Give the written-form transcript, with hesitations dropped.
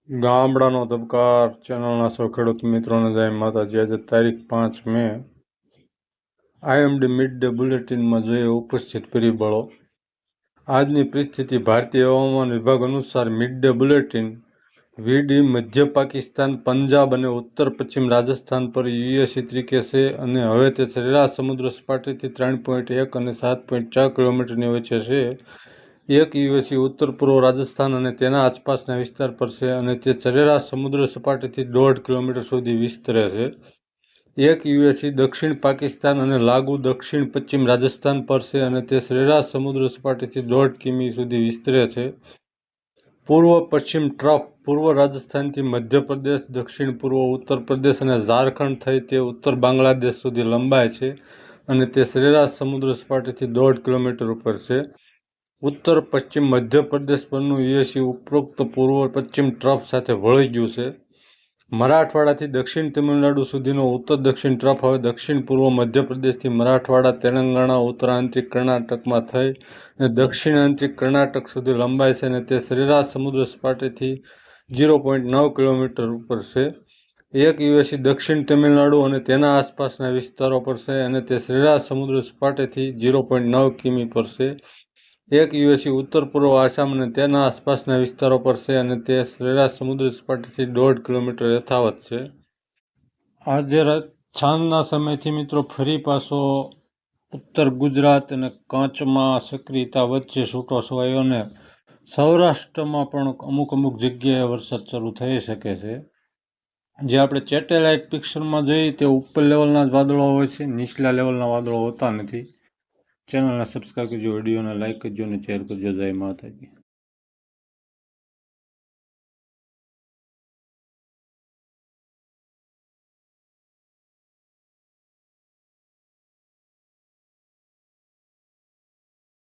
ગામડાનો ધબકાર ચેનલના સૌ ખેડૂત મિત્રોને જય માતાજી। આજે તારીખ 5 મે આઈએમડી મિડ ડે બુલેટિનમાં જોઈએ ઉપસ્થિત પરિબળો। આજની પરિસ્થિતિ ભારતીય હવામાન વિભાગ અનુસાર મિડ ડે બુલેટિન વીડી મધ્ય પાકિસ્તાન, પંજાબ અને ઉત્તર પશ્ચિમ રાજસ્થાન પર યુએસી તરીકે છે અને હવે તે સરેરાશ સમુદ્ર સપાટીથી 3.1 અને 7.4 કિલોમીટરની વચ્ચે છે। એક યુએસી ઉત્તર પૂર્વ રાજસ્થાન અને તેના આસપાસના વિસ્તાર પર છે અને તે સરેરાશ સમુદ્ર સપાટીથી 1.5 કિલોમીટર સુધી વિસ્તરે છે। એક યુએસી દક્ષિણ પાકિસ્તાન અને લાગુ દક્ષિણ પશ્ચિમ રાજસ્થાન પર છે અને તે સરેરાશ સમુદ્ર સપાટીથી 1.5 કિમી સુધી વિસ્તરે છે। પૂર્વ પશ્ચિમ ટ્રફ પૂર્વ રાજસ્થાનથી મધ્યપ્રદેશ, દક્ષિણ પૂર્વ ઉત્તર પ્રદેશ અને ઝારખંડ થઈ તે ઉત્તર બાંગ્લાદેશ સુધી લંબાય છે અને તે સરેરાશ સમુદ્ર સપાટીથી 1.5 કિલોમીટર ઉપર છે। ઉત્તર પશ્ચિમ મધ્યપ્રદેશ પરનું યુએસી ઉપરોક્ત પૂર્વ પશ્ચિમ ટ્રફ સાથે વળી ગયું છે। મરાઠવાડાથી દક્ષિણ તમિલનાડુ સુધીનો ઉત્તર દક્ષિણ ટ્રફ હવે દક્ષિણ પૂર્વ મધ્યપ્રદેશથી મરાઠવાડા, તેલંગાણા, ઉત્તરાંતરિક કર્ણાટકમાં થઈ અને દક્ષિણાંતરિક કર્ણાટક સુધી લંબાય છે અને તે સરેરાશ સમુદ્ર સપાટીથી 0.9 કિલોમીટર ઉપર છે। એક યુએસી દક્ષિણ તમિલનાડુ અને તેના આસપાસના વિસ્તારો પર છે અને તે સરેરાશ સમુદ્ર સપાટીથી 0.9 કિમી પર છે। એક યુએસી ઉત્તર પૂર્વ આસામ અને તેના આસપાસના વિસ્તારો પર છે અને તે સરેરાશ સમુદ્ર સપાટીથી 1.5 કિલોમીટર યથાવત છે। આજે સાંજના સમયથી મિત્રો ફરી પાછો ઉત્તર ગુજરાત અને કચ્છમાં સક્રિયતા વચ્ચે છૂટો છવાયો અને સૌરાષ્ટ્રમાં પણ અમુક જગ્યાએ વરસાદ શરૂ થઈ શકે છે। જે આપણે સેટેલાઇટ પિક્ચરમાં જોઈએ તે ઉપર લેવલના જ વાદળો હોય છે, નીચલા લેવલના વાદળો હોતા નથી। ચેનલને સબસ્ક્રાઈબ કરજો, વિડીયોને લાઇક કરજો અને શેર કરજો। જય માતાજી।